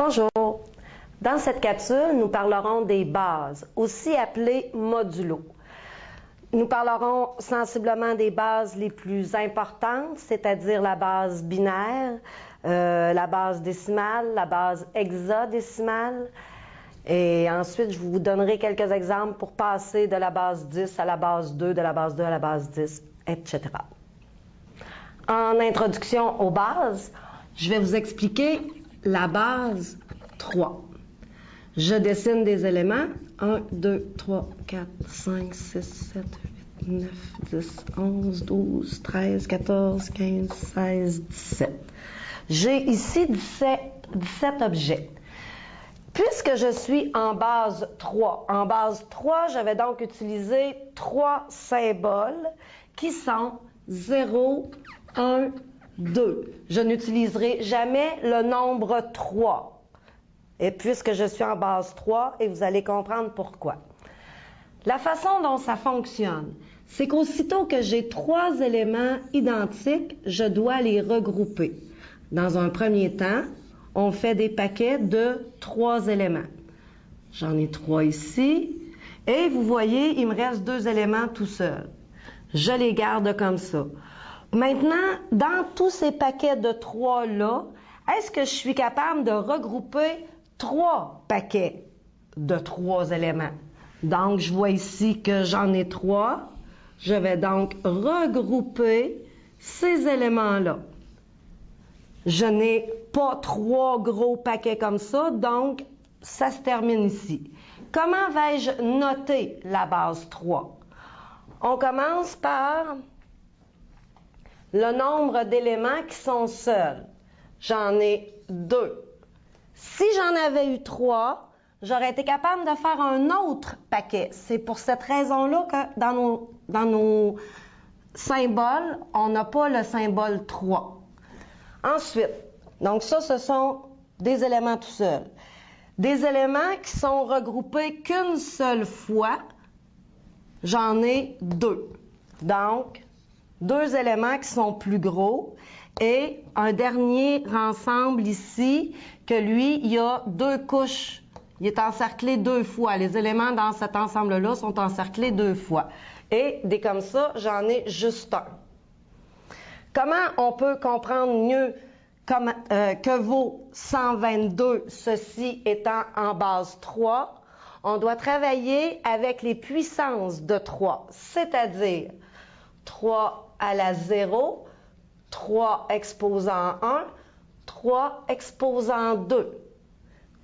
Bonjour. Dans cette capsule, nous parlerons des bases, aussi appelées modulos. Nous parlerons sensiblement des bases les plus importantes, c'est-à-dire la base binaire, la base décimale, la base hexadécimale. Et ensuite, je vous donnerai quelques exemples pour passer de la base 10 à la base 2, de la base 2 à la base 10, etc. En introduction aux bases, je vais vous expliquer la base 3. Je dessine des éléments. 1, 2, 3, 4, 5, 6, 7, 8, 9, 10, 11, 12, 13, 14, 15, 16, 17. J'ai ici 17 objets. Puisque je suis en base 3, je vais donc utiliser 3 symboles qui sont 0, 1, 2. Je n'utiliserai jamais le nombre 3. Et puisque je suis en base 3, et vous allez comprendre pourquoi. La façon dont ça fonctionne, c'est qu'aussitôt que j'ai 3 éléments identiques, je dois les regrouper. Dans un premier temps, on fait des paquets de 3 éléments. J'en ai 3 ici. Et vous voyez, il me reste 2 éléments tout seuls. Je les garde comme ça. Maintenant, dans tous ces paquets de 3-là, est-ce que je suis capable de regrouper 3 paquets de 3 éléments? Donc, je vois ici que j'en ai 3. Je vais donc regrouper ces éléments-là. Je n'ai pas 3 gros paquets comme ça, donc ça se termine ici. Comment vais-je noter la base 3? On commence par le nombre d'éléments qui sont seuls. J'en ai 2. Si j'en avais eu 3, j'aurais été capable de faire un autre paquet. C'est pour cette raison-là que dans nos symboles, on n'a pas le symbole 3. Ensuite, donc ça, ce sont des éléments tout seuls. Des éléments qui sont regroupés qu'une seule fois, j'en ai 2. Donc, 2 éléments qui sont plus gros et un dernier ensemble ici, que lui, il y a 2 couches. Il est encerclé 2 fois. Les éléments dans cet ensemble-là sont encerclés 2 fois. Et des comme ça, j'en ai juste un. Comment on peut comprendre mieux que vaut 122, ceci étant en base 3? On doit travailler avec les puissances de 3, c'est-à-dire 3 à la 0, 3 exposant 1, 3 exposant 2.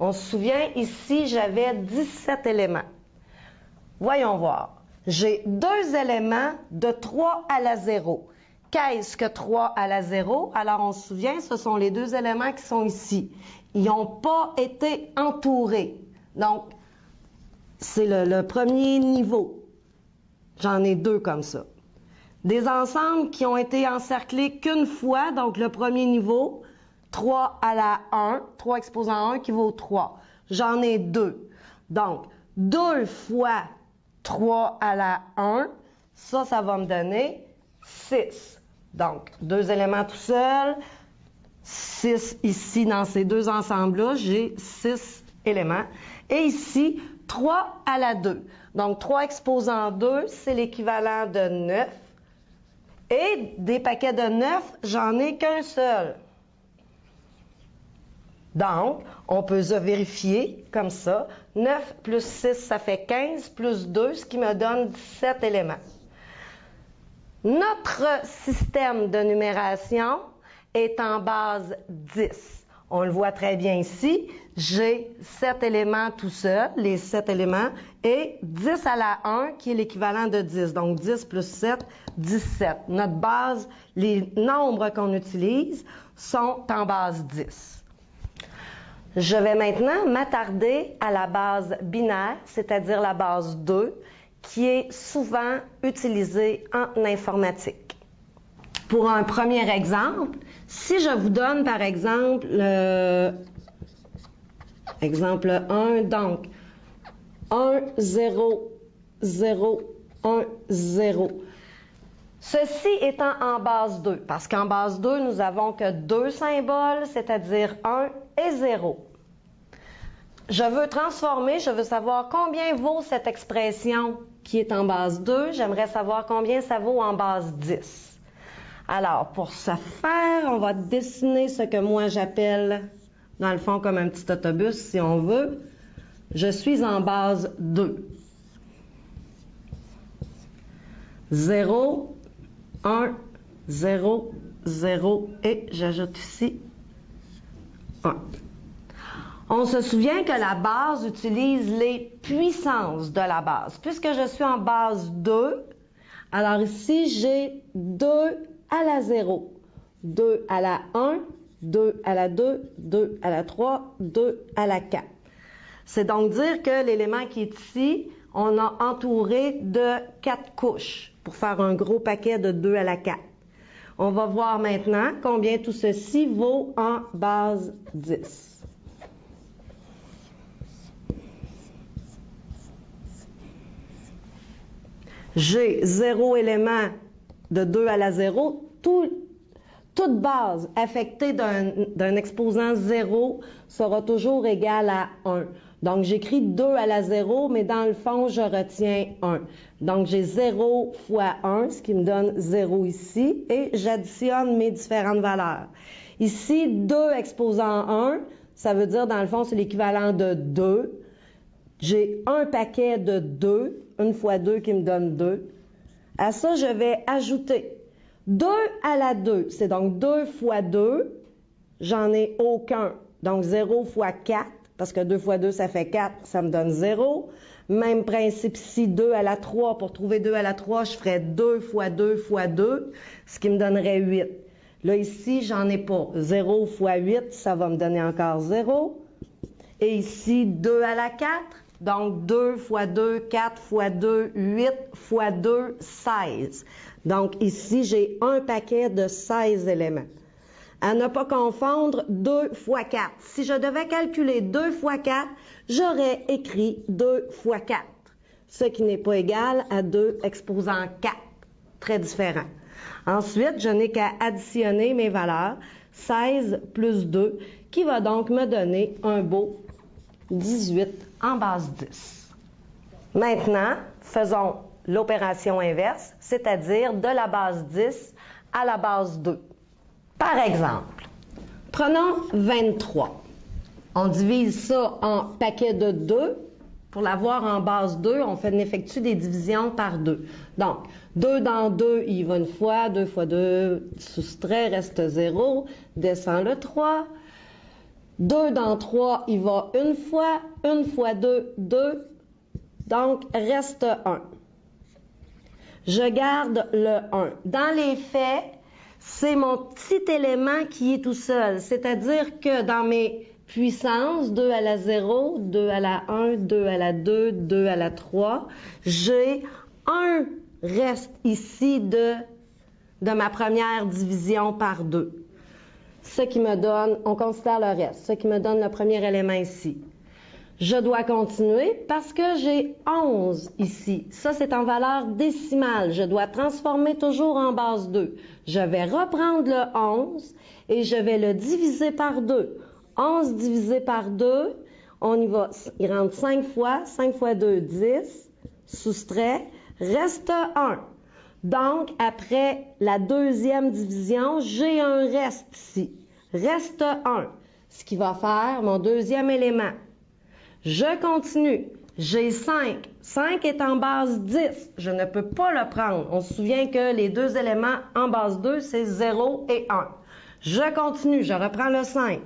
On se souvient, ici, j'avais 17 éléments. Voyons voir. J'ai 2 éléments de 3 à la 0. Qu'est-ce que 3 à la 0? Alors, on se souvient, ce sont les 2 éléments qui sont ici. Ils n'ont pas été entourés. Donc, c'est le premier niveau. J'en ai 2 comme ça. Des ensembles qui ont été encerclés qu'une fois, donc le premier niveau, 3 à la 1, 3 exposant 1 qui vaut 3. J'en ai 2. Donc, 2 fois 3 à la 1, ça va me donner 6. Donc, 2 éléments tout seuls, 6 ici dans ces 2 ensembles-là, j'ai 6 éléments. Et ici, 3 à la 2. Donc, 3 exposant 2, c'est l'équivalent de 9. Et des paquets de 9, j'en ai qu'un seul. Donc, on peut se vérifier comme ça. 9 plus 6, ça fait 15, plus 2, ce qui me donne 17 éléments. Notre système de numération est en base 10. On le voit très bien ici. J'ai 7 éléments tout seuls, les 7 éléments, et 10 à la 1 qui est l'équivalent de 10. Donc 10 plus 7, 17. Notre base, les nombres qu'on utilise sont en base 10. Je vais maintenant m'attarder à la base binaire, c'est-à-dire la base 2, qui est souvent utilisée en informatique. Pour un premier exemple, si je vous donne par exemple exemple 1, donc 1, 0, 0, 1, 0. Ceci étant en base 2, parce qu'en base 2, nous avons que 2 symboles, c'est-à-dire 1 et 0. Je veux transformer, je veux savoir combien vaut cette expression qui est en base 2. J'aimerais savoir combien ça vaut en base 10. Alors, pour ce faire, on va dessiner ce que moi j'appelle, dans le fond, comme un petit autobus, si on veut. Je suis en base 2. 0, 1, 0, 0 et j'ajoute ici 1. On se souvient que la base utilise les puissances de la base. Puisque je suis en base 2, alors ici j'ai 2 à la 0, 2 à la 1, 2 à la 2, 2 à la 3, 2 à la 4. C'est donc dire que l'élément qui est ici, on a entouré de 4 couches pour faire un gros paquet de 2 à la 4. On va voir maintenant combien tout ceci vaut en base 10. J'ai 0 élément de 2 à la 0. Toute base affectée d'un exposant 0 sera toujours égale à 1. Donc, j'écris 2 à la 0, mais dans le fond, je retiens 1. Donc, j'ai 0 fois 1, ce qui me donne 0 ici, et j'additionne mes différentes valeurs. Ici, 2 exposant 1, ça veut dire, dans le fond, c'est l'équivalent de 2. J'ai un paquet de 2, 1 fois 2 qui me donne 2. À ça, je vais ajouter 2 à la 2, c'est donc 2 fois 2, j'en ai aucun, donc 0 fois 4, parce que 2 fois 2, ça fait 4, ça me donne 0. Même principe ici, 2 à la 3, pour trouver 2 à la 3, je ferais 2 fois 2 fois 2, ce qui me donnerait 8. Là, ici, j'en ai pas. 0 fois 8, ça va me donner encore 0. Et ici, 2 à la 4. Donc, 2 fois 2, 4 fois 2, 8 fois 2, 16. Donc, ici, j'ai un paquet de 16 éléments. À ne pas confondre 2 fois 4. Si je devais calculer 2 fois 4, j'aurais écrit 2 fois 4, ce qui n'est pas égal à 2 exposant 4. Très différent. Ensuite, je n'ai qu'à additionner mes valeurs, 16 plus 2, qui va donc me donner un beau 18 en base 10. Maintenant, faisons l'opération inverse, c'est-à-dire de la base 10 à la base 2. Par exemple, prenons 23. On divise ça en paquet de 2. Pour l'avoir en base 2, on effectue des divisions par 2. Donc, 2 dans 2, il va une fois, 2 fois 2, soustrait, reste 0, descend le 3. 2 dans 3, il va une fois 2, 2, donc reste 1. Je garde le 1. Dans les faits, c'est mon petit élément qui est tout seul, c'est-à-dire que dans mes puissances, 2 à la 0, 2 à la 1, 2 à la 2, 2 à la 3, j'ai un reste ici de ma première division par 2. Ce qui me donne, on considère le reste, ce qui me donne le premier élément ici. Je dois continuer parce que j'ai 11 ici. Ça, c'est en valeur décimale. Je dois transformer toujours en base 2. Je vais reprendre le 11 et je vais le diviser par 2. 11 divisé par 2, on y va. Il rentre 5 fois 2, 10, soustrait, reste 1. Donc, après la deuxième division, j'ai un reste ici. Reste 1, ce qui va faire mon deuxième élément. Je continue. J'ai 5. 5 est en base 10. Je ne peux pas le prendre. On se souvient que les deux éléments en base 2, c'est 0 et 1. Je continue. Je reprends le 5.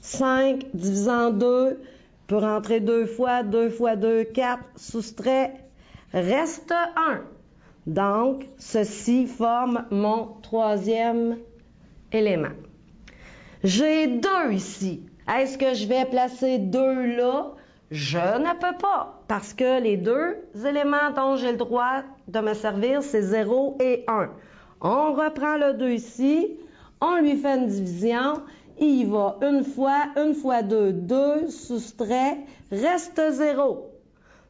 5 divisé en 2 peut rentrer 2 fois 2, 4, soustrait, reste 1. Donc, ceci forme mon troisième élément. J'ai 2 ici. Est-ce que je vais placer 2 là? Je ne peux pas, parce que les deux éléments dont j'ai le droit de me servir, c'est 0 et 1. On reprend le 2 ici, on lui fait une division, il y va une fois 2, 2, soustrait, reste 0.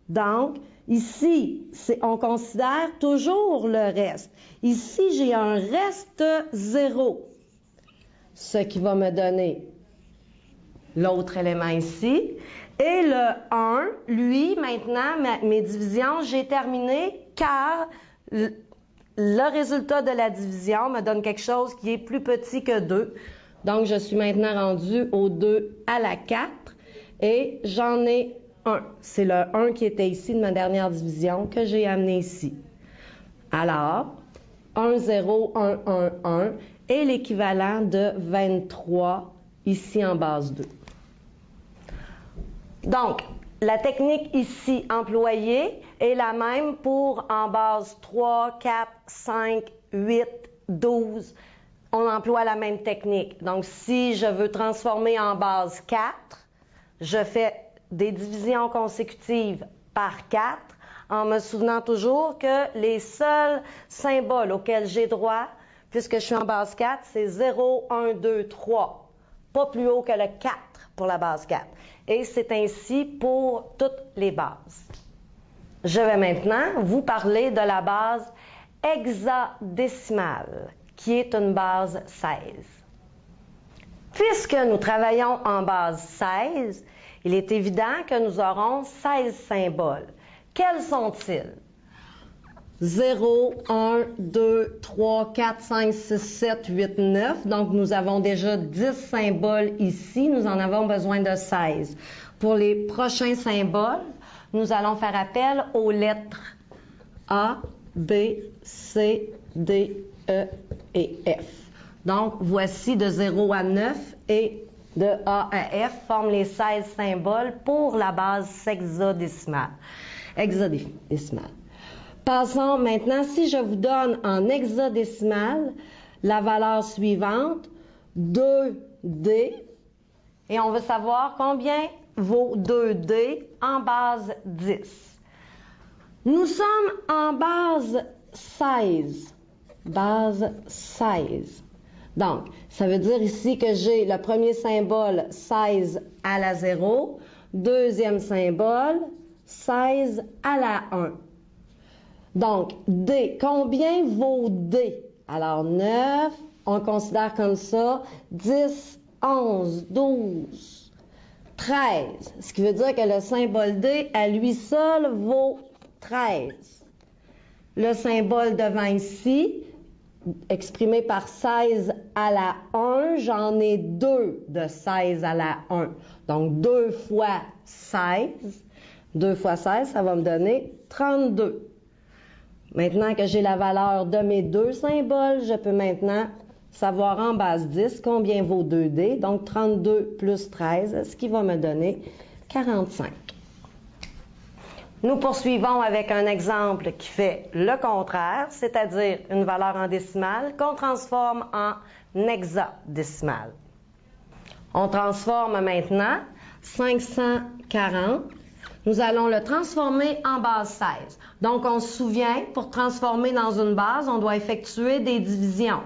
Donc, ici, on considère toujours le reste. Ici, j'ai un reste 0, ce qui va me donner l'autre élément ici. Et le 1, lui, maintenant, mes divisions, j'ai terminé car le résultat de la division me donne quelque chose qui est plus petit que 2. Donc, je suis maintenant rendue au 2 à la 4 et j'en ai 1. C'est le 1 qui était ici de ma dernière division que j'ai amené ici. Alors, 1, 0, 1, 1, 1 est l'équivalent de 23 ici en base 2. Donc, la technique ici employée est la même pour en base 3, 4, 5, 8, 12. On emploie la même technique. Donc, si je veux transformer en base 4, je fais des divisions consécutives par 4 en me souvenant toujours que les seuls symboles auxquels j'ai droit, puisque je suis en base 4, c'est 0, 1, 2, 3. Pas plus haut que le 4 pour la base 4. Et c'est ainsi pour toutes les bases. Je vais maintenant vous parler de la base hexadécimale, qui est une base 16. Puisque nous travaillons en base 16, il est évident que nous aurons 16 symboles. Quels sont-ils? 0, 1, 2, 3, 4, 5, 6, 7, 8, 9. Donc, nous avons déjà 10 symboles ici. Nous en avons besoin de 16. Pour les prochains symboles, nous allons faire appel aux lettres A, B, C, D, E et F. Donc, voici de 0 à 9 et de A à F forment les 16 symboles pour la base hexadécimale. Passons maintenant, si je vous donne en hexadécimal la valeur suivante, 2D, et on veut savoir combien vaut 2D en base 10. Nous sommes en base 16. Base 16. Donc, ça veut dire ici que j'ai le premier symbole 16 à la 0, deuxième symbole 16 à la 1. Donc, D, combien vaut D? Alors, 9, on considère comme ça, 10, 11, 12, 13. Ce qui veut dire que le symbole D, à lui seul, vaut 13. Le symbole devant ici, exprimé par 16 à la 1, j'en ai 2 de 16 à la 1. Donc, 2 fois 16. 2 fois 16, ça va me donner 32. Maintenant que j'ai la valeur de mes deux symboles, je peux maintenant savoir en base 10 combien vaut 2D. Donc, 32 plus 13, ce qui va me donner 45. Nous poursuivons avec un exemple qui fait le contraire, c'est-à-dire une valeur en décimale qu'on transforme en hexadécimale. On transforme maintenant 540. Nous allons le transformer en base 16. Donc, on se souvient, pour transformer dans une base, on doit effectuer des divisions.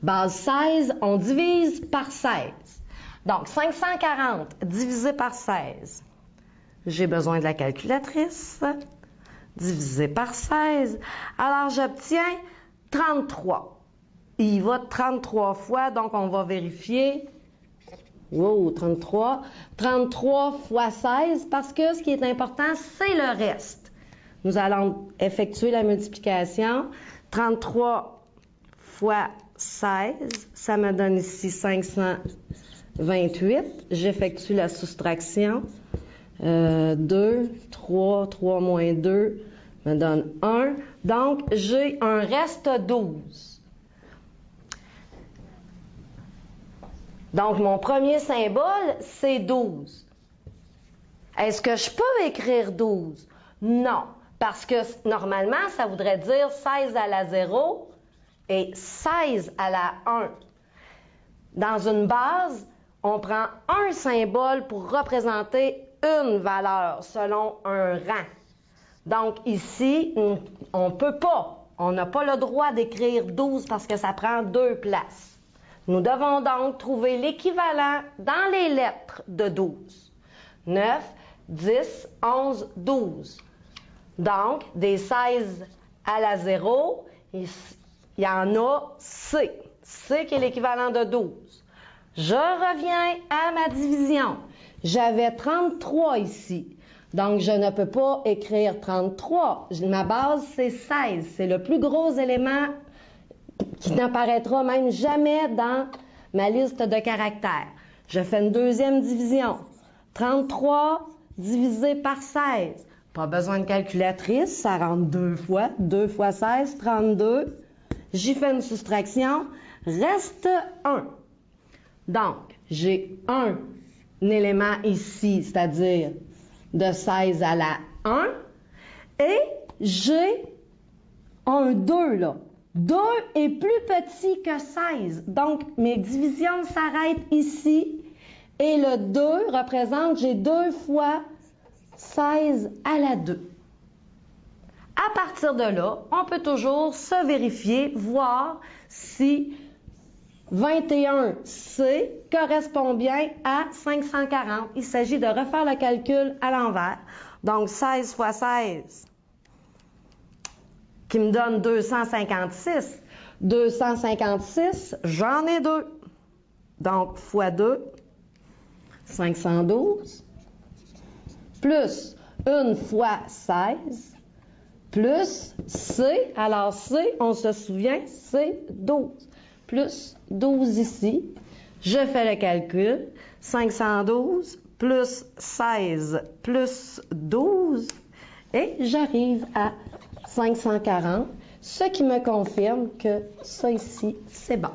Base 16, on divise par 16. Donc, 540 divisé par 16. J'ai besoin de la calculatrice. Divisé par 16. Alors, j'obtiens 33. Il va 33 fois, donc on va vérifier. Wow, 33. 33 fois 16, parce que ce qui est important, c'est le reste. Nous allons effectuer la multiplication. 33 fois 16, ça me donne ici 528. J'effectue la soustraction. 2, 3, 3 moins 2 me donne 1. Donc, j'ai un reste 12. Donc, mon premier symbole, c'est 12. Est-ce que je peux écrire 12? Non, parce que normalement, ça voudrait dire 16 à la 0 et 16 à la 1. Dans une base, on prend un symbole pour représenter une valeur selon un rang. Donc, ici, on ne peut pas, on n'a pas le droit d'écrire 12 parce que ça prend 2 places. Nous devons donc trouver l'équivalent dans les lettres de 12. 9, 10, 11, 12. Donc, des 16 à la 0, il y en a C. C qui est l'équivalent de 12. Je reviens à ma division. J'avais 33 ici. Donc, je ne peux pas écrire 33. Ma base, c'est 16. C'est le plus gros élément qui n'apparaîtra même jamais dans ma liste de caractères. Je fais une deuxième division. 33 divisé par 16. Pas besoin de calculatrice, ça rentre 2 fois. 2 fois 16, 32. J'y fais une soustraction. Reste 1. Donc, j'ai un élément ici, c'est-à-dire de 16 à la 1. Et j'ai un 2 là. 2 est plus petit que 16. Donc, mes divisions s'arrêtent ici. Et le 2 représente, j'ai 2 fois 16 à la 2. À partir de là, on peut toujours se vérifier, voir si 21C correspond bien à 540. Il s'agit de refaire le calcul à l'envers. Donc, 16 fois 16, qui me donne 256. 256, j'en ai 2. Donc, fois 2, 512, plus 1 fois 16, plus C. Alors, C, on se souvient, c'est 12. Plus 12 ici. Je fais le calcul. 512 plus 16 plus 12. Et j'arrive à 540, ce qui me confirme que ça ici, c'est bon.